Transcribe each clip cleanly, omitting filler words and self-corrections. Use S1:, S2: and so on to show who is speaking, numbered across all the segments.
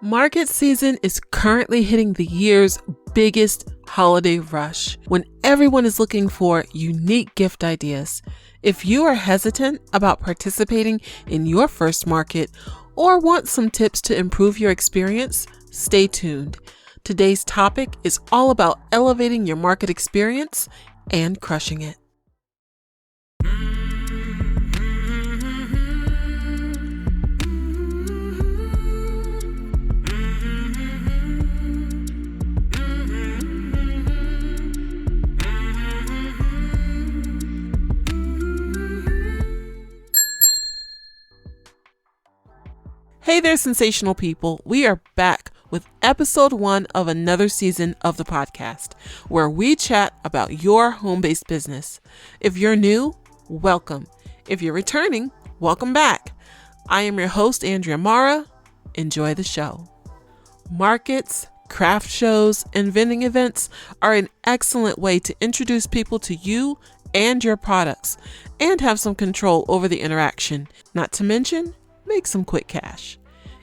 S1: Market season is currently hitting the year's biggest holiday rush when everyone is looking for unique gift ideas. If you are hesitant about participating in your first market or want some tips to improve your experience, stay tuned. Today's topic is all about elevating your market experience and crushing it. Hey there, sensational people. We are back with episode 1 of another season of the podcast, where we chat about your home-based business. If you're new, welcome. If you're returning, welcome back. I am your host, Andrea Marah. Enjoy the show. Markets, craft shows, and vending events are an excellent way to introduce people to you and your products and have some control over the interaction, not to mention make some quick cash.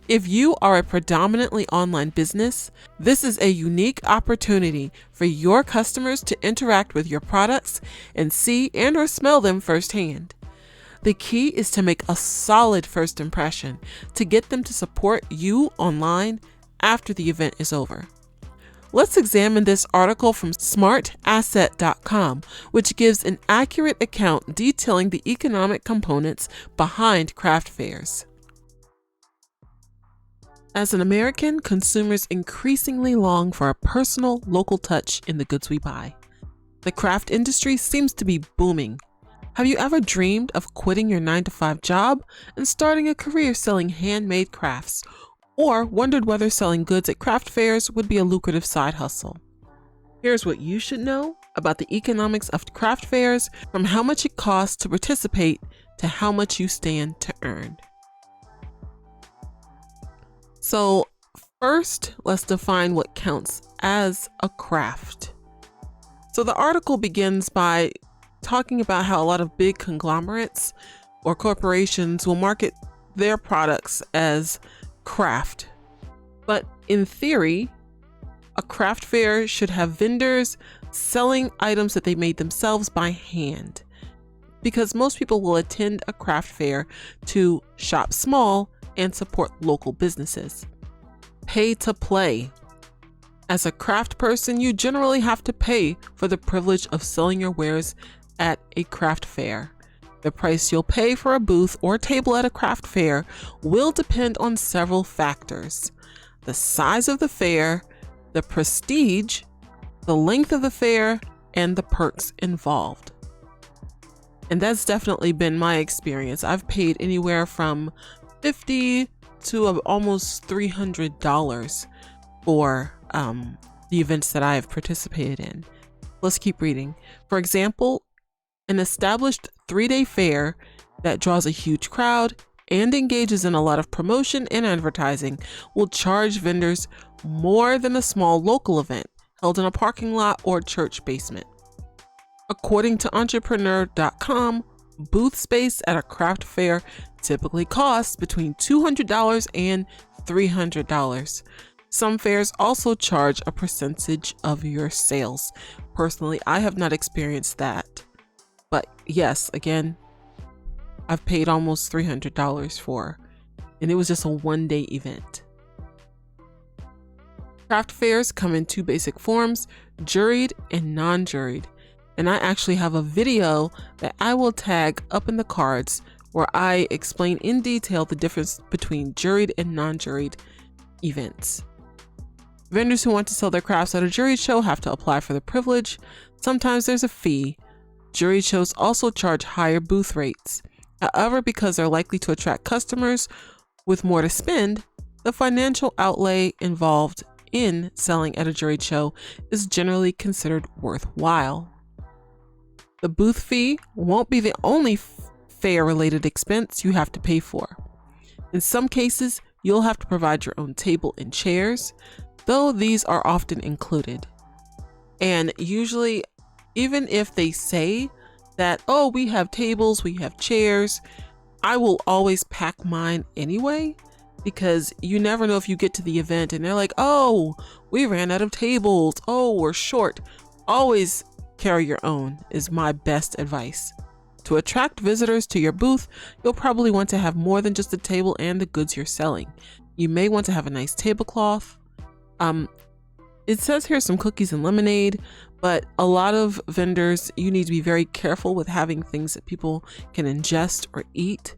S1: If you are a predominantly online business, this is a unique opportunity for your customers to interact with your products and see and or smell them firsthand. The key is to make a solid first impression to get them to support you online after the event is over. Let's examine this article from smartasset.com, which gives an accurate account detailing the economic components behind craft fairs. As an American, consumers increasingly long for a personal, local touch in the goods we buy. The craft industry seems to be booming. Have you ever dreamed of quitting your 9-to-5 job and starting a career selling handmade crafts, or wondered whether selling goods at craft fairs would be a lucrative side hustle? Here's what you should know about the economics of craft fairs, from how much it costs to participate to how much you stand to earn. So first, let's define what counts as a craft. So the article begins by talking about how a lot of big conglomerates or corporations will market their products as craft. But in theory, a craft fair should have vendors selling items that they made themselves by hand, because most people will attend a craft fair to shop small and support local businesses. Pay to play. As a craft person, you generally have to pay for the privilege of selling your wares at a craft fair. The price you'll pay for a booth or table at a craft fair will depend on several factors: the size of the fair, the prestige, the length of the fair, and the perks involved. And that's definitely been my experience. I've paid anywhere from $50 to almost $300 for the events that I have participated in. Let's keep reading. For example, an established 3-day fair that draws a huge crowd and engages in a lot of promotion and advertising will charge vendors more than a small local event held in a parking lot or church basement. According to entrepreneur.com, booth space at a craft fair typically costs between $200 and $300. Some fairs also charge a percentage of your sales. Personally, I have not experienced that. But yes, again, I've paid almost $300 for, and it was just a 1-day event. Craft fairs come in 2 basic forms: juried and non-juried. And I actually have a video that I will tag up in the cards where I explain in detail the difference between juried and non-juried events. Vendors who want to sell their crafts at a juried show have to apply for the privilege. Sometimes there's a fee. Juried shows also charge higher booth rates. However, because they're likely to attract customers with more to spend, the financial outlay involved in selling at a juried show is generally considered worthwhile. The booth fee won't be the only fair-related expense you have to pay for. In some cases, you'll have to provide your own table and chairs, though these are often included. And usually, even if they say that, oh, we have tables, we have chairs, I will always pack mine anyway, because you never know if you get to the event and they're like, oh, we ran out of tables. Oh, we're short. Always carry your own is my best advice. To attract visitors to your booth, you'll probably want to have more than just the table and the goods you're selling. You may want to have a nice tablecloth. It says here some cookies and lemonade, but a lot of vendors, you need to be very careful with having things that people can ingest or eat.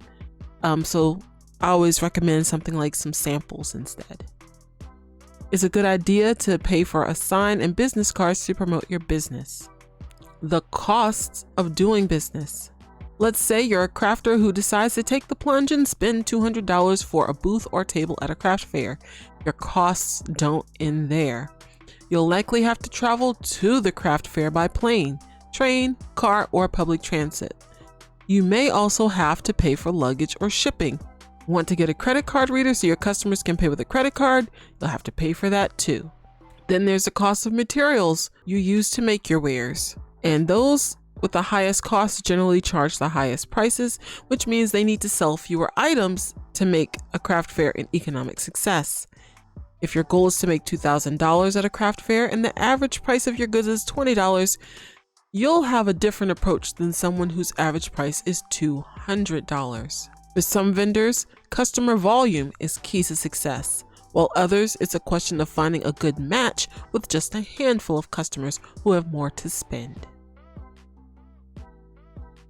S1: So I always recommend something like some samples instead. It's a good idea to pay for a sign and business cards to promote your business. The costs of doing business. Let's say you're a crafter who decides to take the plunge and spend $200 for a booth or table at a craft fair. Your costs don't end there. You'll likely have to travel to the craft fair by plane, train, car, or public transit. You may also have to pay for luggage or shipping. Want to get a credit card reader so your customers can pay with a credit card? You'll have to pay for that too. Then there's the cost of materials you use to make your wares. And those with the highest costs generally charge the highest prices, which means they need to sell fewer items to make a craft fair an economic success. If your goal is to make $2,000 at a craft fair and the average price of your goods is $20, you'll have a different approach than someone whose average price is $200. For some vendors, customer volume is key to success, while others, it's a question of finding a good match with just a handful of customers who have more to spend.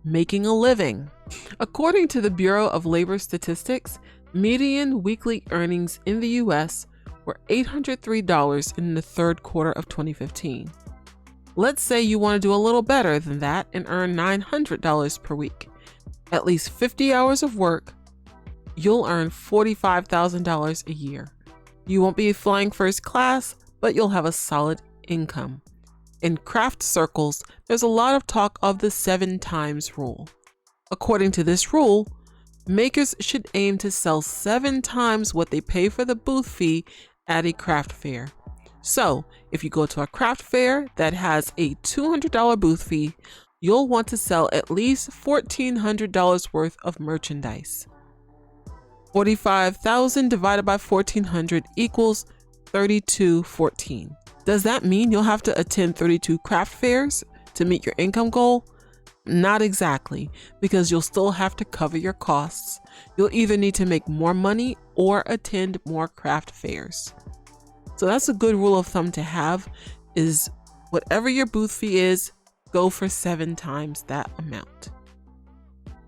S1: Making a living. According to the Bureau of Labor Statistics, median weekly earnings in the U.S. were $803 in the third quarter of 2015. Let's say you want to do a little better than that and earn $900 per week. At least 50 hours of work, you'll earn $45,000 a year. You won't be flying first class, but you'll have a solid income. In craft circles, there's a lot of talk of the 7 times rule. According to this rule, makers should aim to sell 7 times what they pay for the booth fee at a craft fair. So, if you go to a craft fair that has a $200 booth fee, you'll want to sell at least $1,400 worth of merchandise. 45,000 divided by 1,400 equals 3214. Does that mean you'll have to attend 32 craft fairs to meet your income goal? Not exactly, because you'll still have to cover your costs. You'll either need to make more money or attend more craft fairs. So that's a good rule of thumb to have, is whatever your booth fee is, go for 7 times that amount.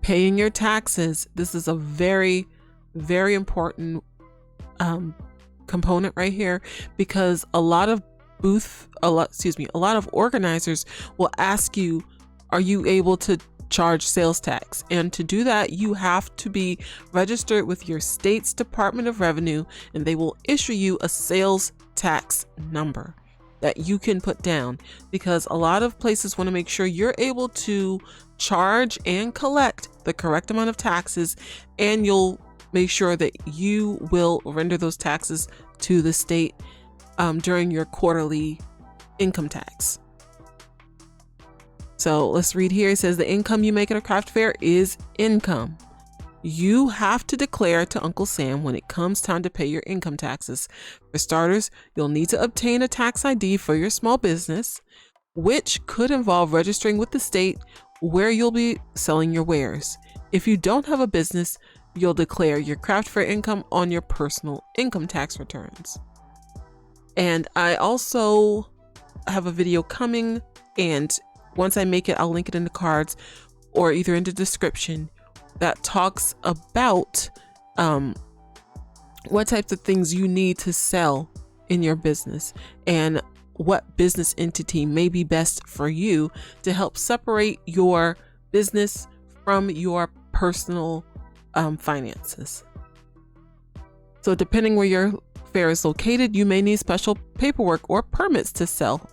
S1: Paying your taxes. This is a very, very important component right here, because a lot of organizers will ask you, are you able to charge sales tax? And to do that, you have to be registered with your state's Department of Revenue, and they will issue you a sales tax number that you can put down, because a lot of places want to make sure you're able to charge and collect the correct amount of taxes, and you'll make sure that you will render those taxes to the state during your quarterly income tax. So let's read here. It says the income you make at a craft fair is income. You have to declare to Uncle Sam when it comes time to pay your income taxes. For starters, you'll need to obtain a tax ID for your small business, which could involve registering with the state where you'll be selling your wares. If you don't have a business, you'll declare your craft fair income on your personal income tax returns. And I also have a video coming, and once I make it, I'll link it in the cards or either in the description, that talks about what types of things you need to sell in your business and what business entity may be best for you to help separate your business from your personal finances. So depending where your fair is located, you may need special paperwork or permits to sell.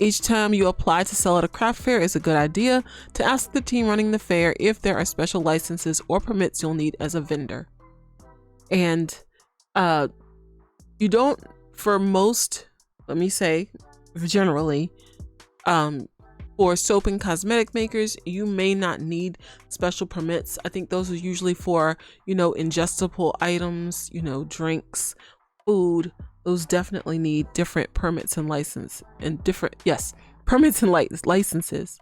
S1: Each time you apply to sell at a craft fair, it's a good idea to ask the team running the fair if there are special licenses or permits you'll need as a vendor. And you don't, for most, let me say, generally, For soap and cosmetic makers, you may not need special permits. I think those are usually for, ingestible items, drinks, food. Those definitely need different permits and permits and licenses.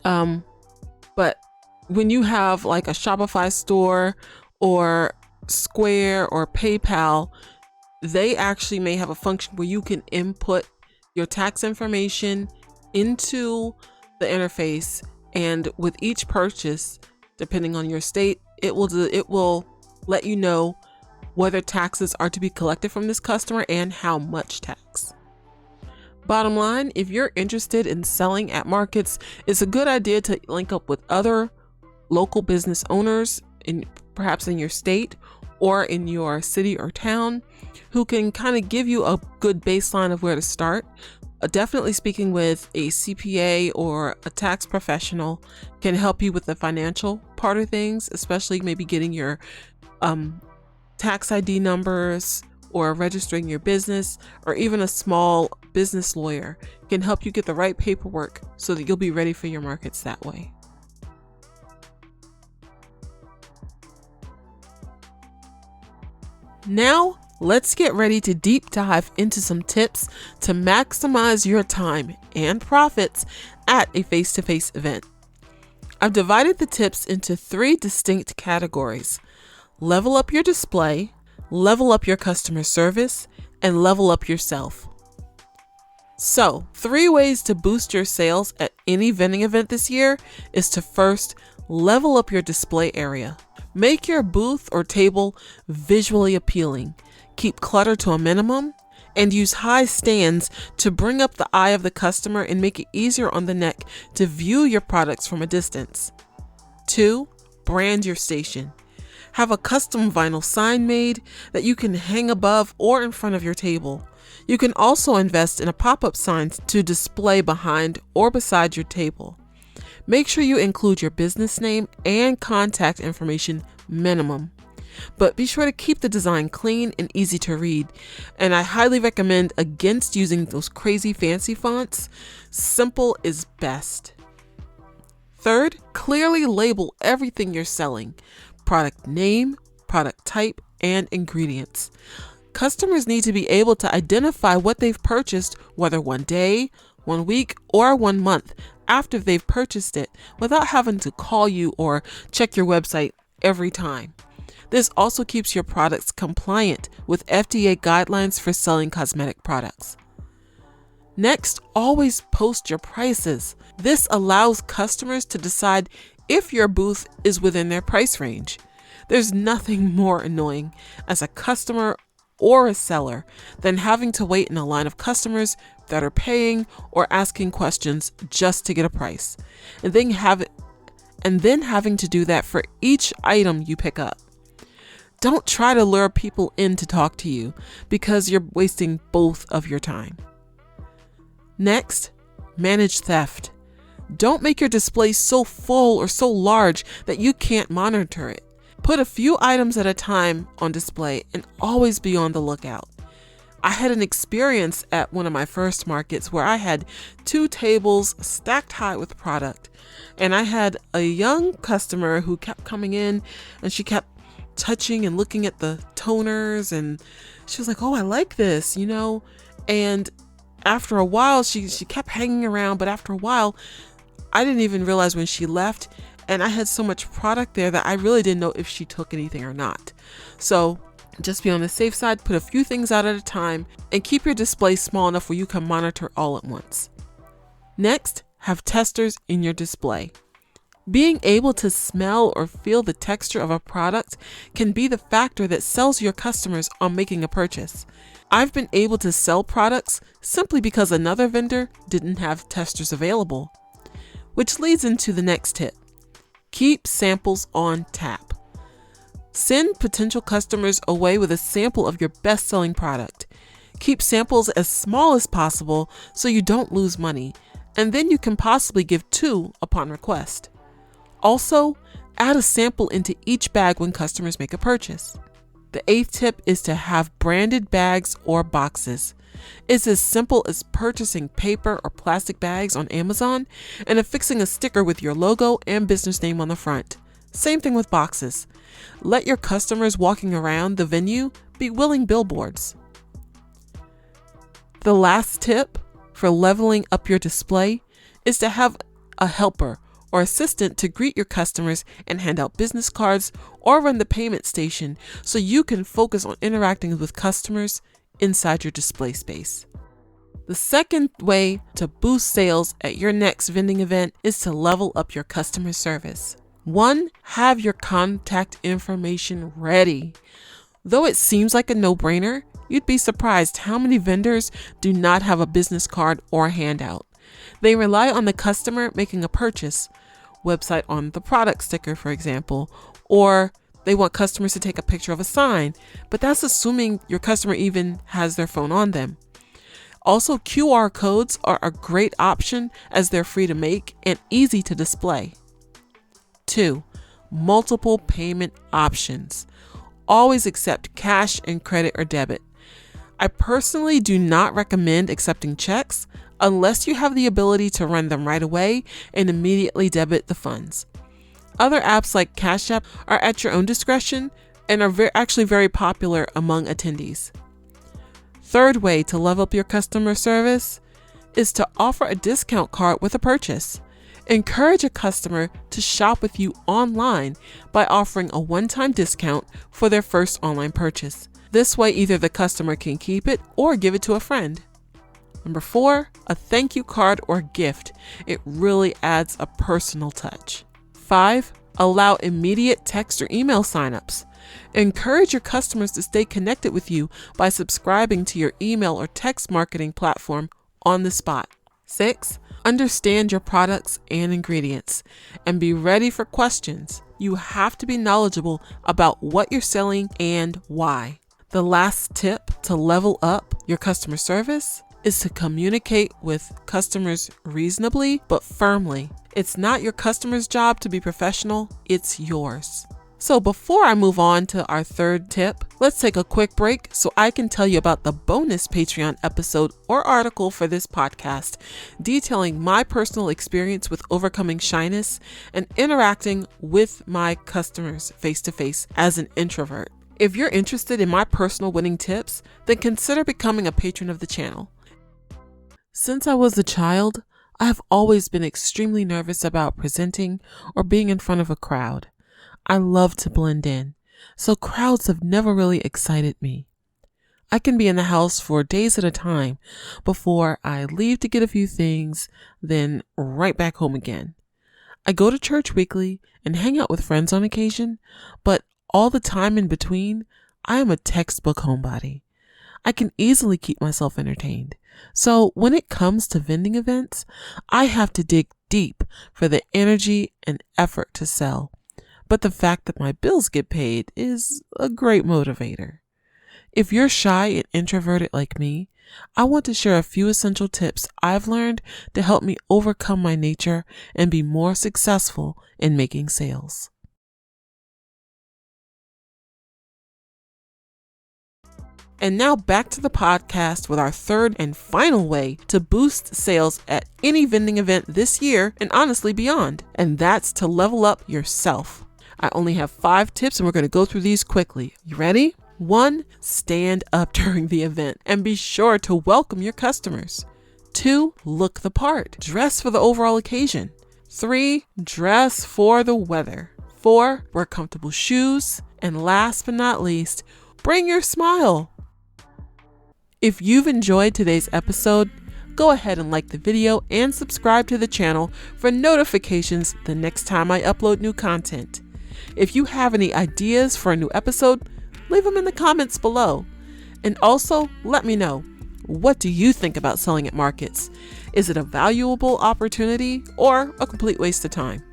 S1: But when you have like a Shopify store or Square or PayPal, they actually may have a function where you can input your tax information into the interface, and with each purchase, depending on your state, it will let you know whether taxes are to be collected from this customer and how much tax. Bottom line, if you're interested in selling at markets, it's a good idea to link up with other local business owners perhaps in your state or in your city or town, who can kind of give you a good baseline of where to start. Definitely speaking with a CPA or a tax professional can help you with the financial part of things, especially maybe getting your tax ID numbers or registering your business, or even a small business lawyer can help you get the right paperwork so that you'll be ready for your markets that way. Now, let's get ready to deep dive into some tips to maximize your time and profits at a face-to-face event. I've divided the tips into 3 distinct categories: level up your display, level up your customer service, and level up yourself. So, 3 ways to boost your sales at any vending event this year is to first level up your display area. Make your booth or table visually appealing. Keep clutter to a minimum, and use high stands to bring up the eye of the customer and make it easier on the neck to view your products from a distance. 2, brand your station. Have a custom vinyl sign made that you can hang above or in front of your table. You can also invest in a pop-up sign to display behind or beside your table. Make sure you include your business name and contact information minimum, but be sure to keep the design clean and easy to read. And I highly recommend against using those crazy fancy fonts. Simple is best. Third, clearly label everything you're selling: product name, product type, and ingredients. Customers need to be able to identify what they've purchased, whether one day, 1 week, or 1 month after they've purchased it, without having to call you or check your website every time. This also keeps your products compliant with FDA guidelines for selling cosmetic products. Next, always post your prices. This allows customers to decide if your booth is within their price range. There's nothing more annoying as a customer or a seller than having to wait in a line of customers that are paying or asking questions just to get a price, and then having to do that for each item you pick up. Don't try to lure people in to talk to you, because you're wasting both of your time. Next, manage theft. Don't make your display so full or so large that you can't monitor it. Put a few items at a time on display and always be on the lookout. I had an experience at one of my first markets where I had 2 tables stacked high with product, and I had a young customer who kept coming in, and she kept touching and looking at the toners, and she was like, "Oh, I like this," and after a while she kept hanging around, but after a while I didn't even realize when she left, and I had so much product there that I really didn't know if she took anything or not. So just be on the safe side, put a few things out at a time, and keep your display small enough where you can monitor all at once. Next, have testers in your display. Being able to smell or feel the texture of a product can be the factor that sells your customers on making a purchase. I've been able to sell products simply because another vendor didn't have testers available. Which leads into the next tip. Keep samples on tap. Send potential customers away with a sample of your best-selling product. Keep samples as small as possible so you don't lose money, and then you can possibly give 2 upon request. Also, add a sample into each bag when customers make a purchase. The 8th tip is to have branded bags or boxes. It's as simple as purchasing paper or plastic bags on Amazon and affixing a sticker with your logo and business name on the front. Same thing with boxes. Let your customers walking around the venue be willing billboards. The last tip for leveling up your display is to have a helper or assistant to greet your customers and hand out business cards or run the payment station so you can focus on interacting with customers inside your display space. The second way to boost sales at your next vending event is to level up your customer service. 1, have your contact information ready. Though it seems like a no-brainer, you'd be surprised how many vendors do not have a business card or handout. They rely on the customer making a purchase, website on the product sticker, for example, or they want customers to take a picture of a sign, but that's assuming your customer even has their phone on them. Also, QR codes are a great option as they're free to make and easy to display. 2, multiple payment options. Always accept cash and credit or debit. I personally do not recommend accepting checks unless you have the ability to run them right away and immediately debit the funds. Other apps like Cash App are at your own discretion and are actually very popular among attendees. Third way to level up your customer service is to offer a discount card with a purchase. Encourage a customer to shop with you online by offering a one-time discount for their first online purchase. This way, either the customer can keep it or give it to a friend. Number 4, a thank you card or gift. It really adds a personal touch. 5, allow immediate text or email signups. Encourage your customers to stay connected with you by subscribing to your email or text marketing platform on the spot. 6, understand your products and ingredients and be ready for questions. You have to be knowledgeable about what you're selling and why. The last tip to level up your customer service is to communicate with customers reasonably but firmly. It's not your customer's job to be professional, it's yours. So before I move on to our third tip, let's take a quick break so I can tell you about the bonus Patreon episode or article for this podcast, detailing my personal experience with overcoming shyness and interacting with my customers face-to-face as an introvert. If you're interested in my personal winning tips, then consider becoming a patron of the channel. Since I was a child, I have always been extremely nervous about presenting or being in front of a crowd. I love to blend in, so crowds have never really excited me. I can be in the house for days at a time before I leave to get a few things, then right back home again. I go to church weekly and hang out with friends on occasion, but all the time in between, I am a textbook homebody. I can easily keep myself entertained. So when it comes to vending events, I have to dig deep for the energy and effort to sell. But the fact that my bills get paid is a great motivator. If you're shy and introverted like me, I want to share a few essential tips I've learned to help me overcome my nature and be more successful in making sales. And now back to the podcast with our third and final way to boost sales at any vending event this year and honestly beyond. And that's to level up yourself. I only have 5 tips and we're going to go through these quickly. You ready? 1, stand up during the event and be sure to welcome your customers. 2, look the part. Dress for the overall occasion. 3, dress for the weather. 4, wear comfortable shoes. And last but not least, bring your smile. If you've enjoyed today's episode, go ahead and like the video and subscribe to the channel for notifications the next time I upload new content. If you have any ideas for a new episode, leave them in the comments below. And also, let me know, what do you think about selling at markets? Is it a valuable opportunity or a complete waste of time?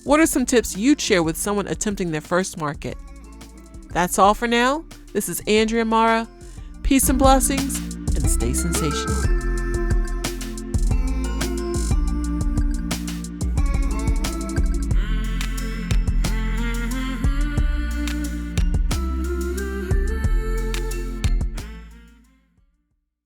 S1: What are some tips you'd share with someone attempting their first market? That's all for now. This is Andrea Marah. Peace and blessings, and stay sensational.